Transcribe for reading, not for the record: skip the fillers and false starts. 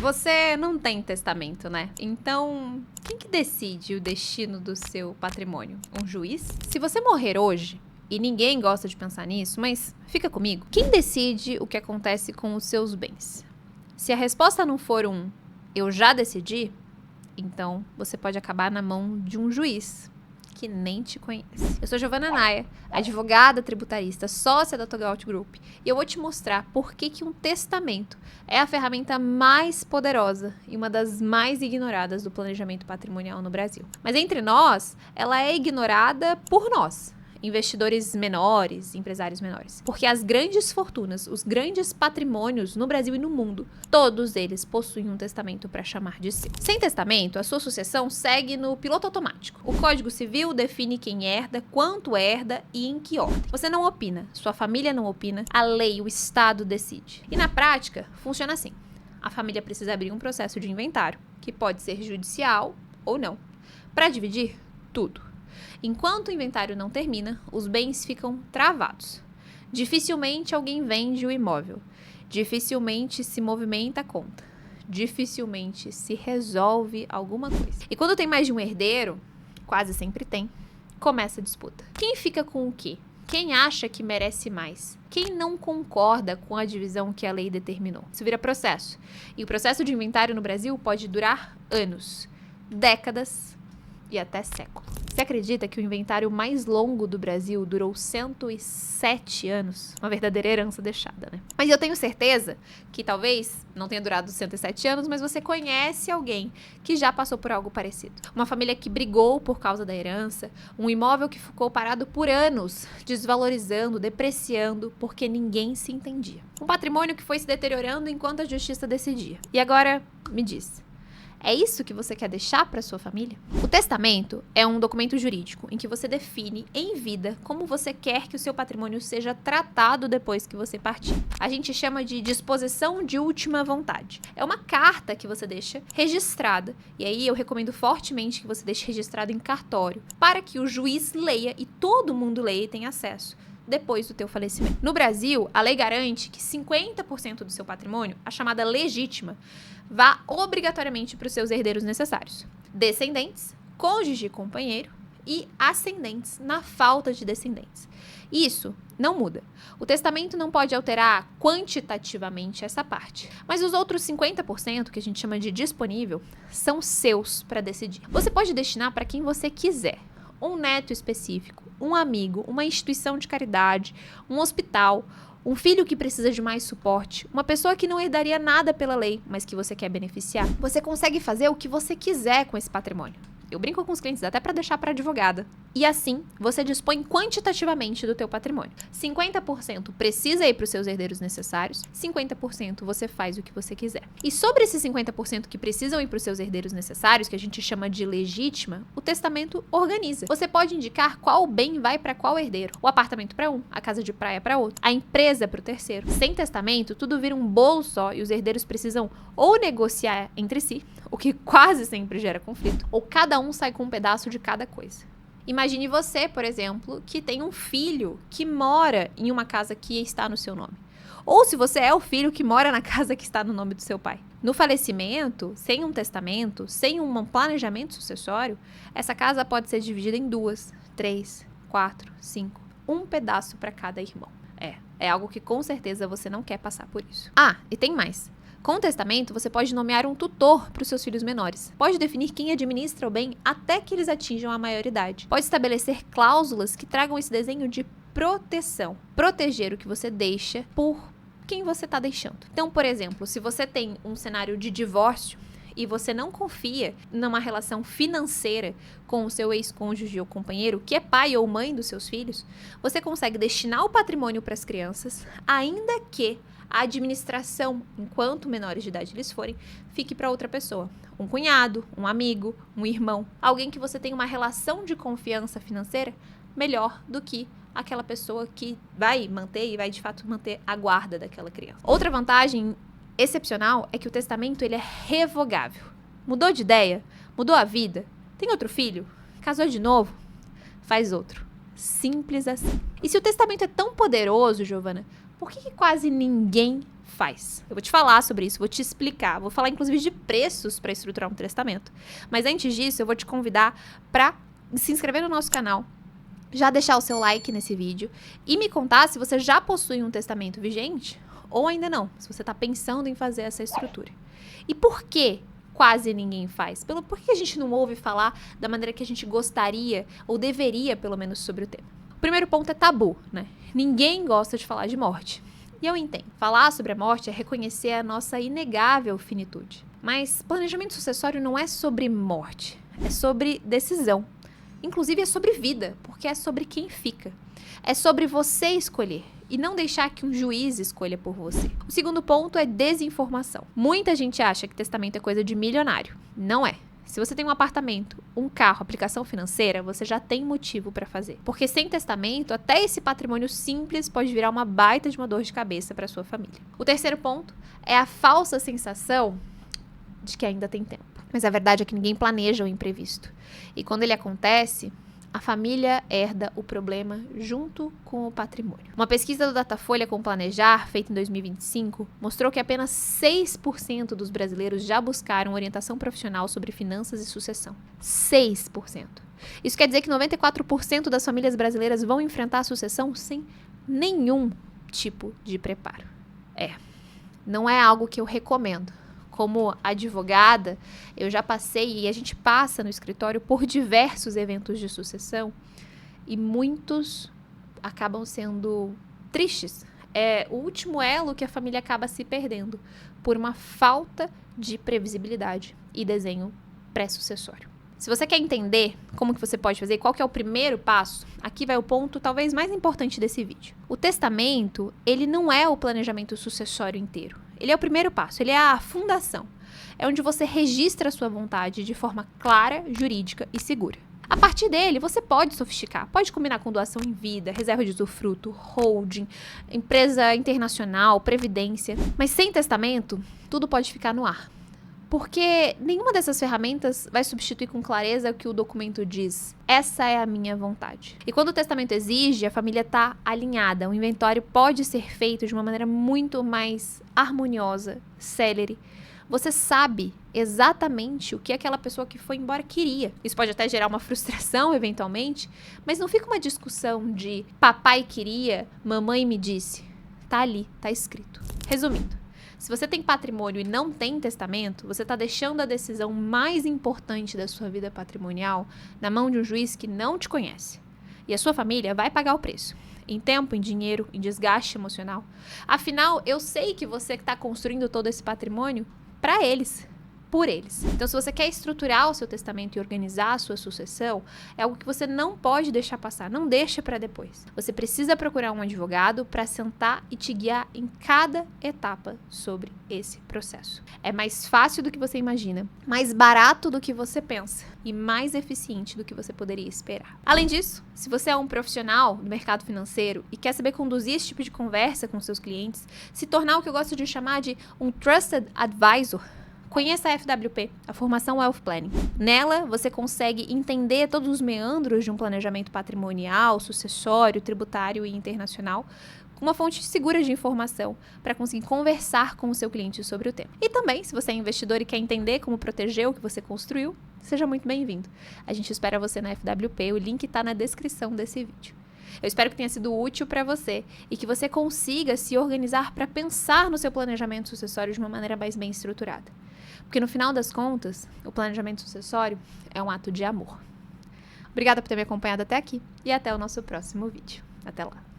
Você não tem testamento, né? Então, quem que decide o destino do seu patrimônio? Um juiz? Se você morrer hoje, e ninguém gosta de pensar nisso, mas fica comigo, quem decide o que acontece com os seus bens? Se a resposta não for um eu já decidi, então você pode acabar na mão de um juiz que nem te conhece. Eu sou Giovana Naia, advogada tributarista, sócia da Togaut Group, e eu vou te mostrar por que um testamento é a ferramenta mais poderosa e uma das mais ignoradas do planejamento patrimonial no Brasil. Mas entre nós, ela é ignorada por nós, investidores menores, empresários menores. Porque as grandes fortunas, os grandes patrimônios no Brasil e no mundo, todos eles possuem um testamento para chamar de seu. Sem testamento, a sua sucessão segue no piloto automático. O Código Civil define quem herda, quanto herda e em que ordem. Você não opina, sua família não opina, a lei, o Estado decide. E na prática, funciona assim. A família precisa abrir um processo de inventário, que pode ser judicial ou não, para dividir tudo. Enquanto o inventário não termina, os bens ficam travados. Dificilmente alguém vende o imóvel. Dificilmente se movimenta a conta. Dificilmente se resolve alguma coisa. E quando tem mais de um herdeiro, quase sempre tem, começa a disputa. Quem fica com o quê? Quem acha que merece mais? Quem não concorda com a divisão que a lei determinou? Isso vira processo. E o processo de inventário no Brasil pode durar anos, décadas e até séculos. Você acredita que o inventário mais longo do Brasil durou 107 anos? Uma verdadeira herança deixada, né? Mas eu tenho certeza que talvez não tenha durado 107 anos, mas você conhece alguém que já passou por algo parecido. Uma família que brigou por causa da herança, um imóvel que ficou parado por anos, desvalorizando, depreciando, porque ninguém se entendia. Um patrimônio que foi se deteriorando enquanto a justiça decidia. E agora, me diz, é isso que você quer deixar para sua família? O testamento é um documento jurídico em que você define em vida como você quer que o seu patrimônio seja tratado depois que você partir. A gente chama de disposição de última vontade. É uma carta que você deixa registrada, e aí eu recomendo fortemente que você deixe registrado em cartório, para que o juiz leia e todo mundo leia e tenha acesso depois do teu falecimento. No Brasil, a lei garante que 50% do seu patrimônio, a chamada legítima, vá obrigatoriamente para os seus herdeiros necessários. Descendentes, cônjuge e companheiro e ascendentes na falta de descendentes. Isso não muda. O testamento não pode alterar quantitativamente essa parte. Mas os outros 50%, que a gente chama de disponível, são seus para decidir. Você pode destinar para quem você quiser. Um neto específico, um amigo, uma instituição de caridade, um hospital, um filho que precisa de mais suporte, uma pessoa que não herdaria nada pela lei, mas que você quer beneficiar. Você consegue fazer o que você quiser com esse patrimônio. Eu brinco com os clientes até para deixar para advogada. E assim, você dispõe quantitativamente do teu patrimônio. 50% precisa ir para os seus herdeiros necessários, 50% você faz o que você quiser. E sobre esses 50% que precisam ir para os seus herdeiros necessários, que a gente chama de legítima, o testamento organiza. Você pode indicar qual bem vai para qual herdeiro. O apartamento para um, a casa de praia para outro, a empresa para o terceiro. Sem testamento, tudo vira um bolo só e os herdeiros precisam ou negociar entre si, o que quase sempre gera conflito, ou cada um sai com um pedaço de cada coisa. Imagine você, por exemplo, que tem um filho que mora em uma casa que está no seu nome. Ou se você é o filho que mora na casa que está no nome do seu pai. No falecimento, sem um testamento, sem um planejamento sucessório, essa casa pode ser dividida em 2, 3, 4, 5, um pedaço para cada irmão. É algo que com certeza você não quer passar por isso. Ah, e tem mais. Com o testamento, você pode nomear um tutor para os seus filhos menores. Pode definir quem administra o bem até que eles atinjam a maioridade. Pode estabelecer cláusulas que tragam esse desenho de proteção. Proteger o que você deixa por quem você está deixando. Então, por exemplo, se você tem um cenário de divórcio e você não confia numa relação financeira com o seu ex-cônjuge ou companheiro, que é pai ou mãe dos seus filhos, você consegue destinar o patrimônio para as crianças, ainda que a administração, enquanto menores de idade eles forem, fique para outra pessoa. Um cunhado, um amigo, um irmão. Alguém que você tem uma relação de confiança financeira melhor do que aquela pessoa que vai manter e vai de fato manter a guarda daquela criança. Outra vantagem excepcional é que o testamento ele é revogável. Mudou de ideia? Mudou a vida? Tem outro filho? Casou de novo? Faz outro. Simples assim. E se o testamento é tão poderoso, Giovana, Por que quase ninguém faz? Eu vou te falar sobre isso, vou te explicar, vou falar inclusive de preços para estruturar um testamento. Mas antes disso, eu vou te convidar para se inscrever no nosso canal, já deixar o seu like nesse vídeo e me contar se você já possui um testamento vigente ou ainda não, se você está pensando em fazer essa estrutura. E por que quase ninguém faz? Por que a gente não ouve falar da maneira que a gente gostaria ou deveria, pelo menos, sobre o tema? O primeiro ponto é tabu, né? Ninguém gosta de falar de morte. E eu entendo. Falar sobre a morte é reconhecer a nossa inegável finitude. Mas planejamento sucessório não é sobre morte, é sobre decisão. Inclusive é sobre vida, porque é sobre quem fica. É sobre você escolher e não deixar que um juiz escolha por você. O segundo ponto é desinformação. Muita gente acha que testamento é coisa de milionário. Não é. Se você tem um apartamento, um carro, aplicação financeira, você já tem motivo para fazer. Porque sem testamento, até esse patrimônio simples pode virar uma baita de uma dor de cabeça para sua família. O terceiro ponto é a falsa sensação de que ainda tem tempo. Mas a verdade é que ninguém planeja o imprevisto. E quando ele acontece, a família herda o problema junto com o patrimônio. Uma pesquisa do Datafolha com Planejar, feita em 2025, mostrou que apenas 6% dos brasileiros já buscaram orientação profissional sobre finanças e sucessão. 6%. Isso quer dizer que 94% das famílias brasileiras vão enfrentar a sucessão sem nenhum tipo de preparo. Não é algo que eu recomendo. Como advogada, eu já passei e a gente passa no escritório por diversos eventos de sucessão e muitos acabam sendo tristes. É o último elo que a família acaba se perdendo por uma falta de previsibilidade e desenho pré-sucessório. Se você quer entender como que você pode fazer, qual que é o primeiro passo, aqui vai o ponto talvez mais importante desse vídeo. O testamento, ele não é o planejamento sucessório inteiro. Ele é o primeiro passo, ele é a fundação. É onde você registra a sua vontade de forma clara, jurídica e segura. A partir dele, você pode sofisticar, pode combinar com doação em vida, reserva de usufruto, holding, empresa internacional, previdência. Mas sem testamento, tudo pode ficar no ar. Porque nenhuma dessas ferramentas vai substituir com clareza o que o documento diz. Essa é a minha vontade. E quando o testamento exige, a família está alinhada. O inventório pode ser feito de uma maneira muito mais harmoniosa, célere. Você sabe exatamente o que aquela pessoa que foi embora queria. Isso pode até gerar uma frustração, eventualmente, mas não fica uma discussão de papai queria, mamãe me disse. Tá ali, tá escrito. Resumindo. Se você tem patrimônio e não tem testamento, você está deixando a decisão mais importante da sua vida patrimonial na mão de um juiz que não te conhece. E a sua família vai pagar o preço. Em tempo, em dinheiro, em desgaste emocional. Afinal, eu sei que você está construindo todo esse patrimônio para eles. Por eles. Então, se você quer estruturar o seu testamento e organizar a sua sucessão, é algo que você não pode deixar passar, não deixa para depois. Você precisa procurar um advogado para sentar e te guiar em cada etapa sobre esse processo. É mais fácil do que você imagina, mais barato do que você pensa e mais eficiente do que você poderia esperar. Além disso, se você é um profissional do mercado financeiro e quer saber conduzir esse tipo de conversa com seus clientes, se tornar o que eu gosto de chamar de um Trusted Advisor, conheça a FWP, a Formação Wealth Planning. Nela, você consegue entender todos os meandros de um planejamento patrimonial, sucessório, tributário e internacional, com uma fonte segura de informação para conseguir conversar com o seu cliente sobre o tema. E também, se você é investidor e quer entender como proteger o que você construiu, seja muito bem-vindo. A gente espera você na FWP, o link está na descrição desse vídeo. Eu espero que tenha sido útil para você e que você consiga se organizar para pensar no seu planejamento sucessório de uma maneira mais bem estruturada. Porque no final das contas, o planejamento sucessório é um ato de amor. Obrigada por ter me acompanhado até aqui e até o nosso próximo vídeo. Até lá!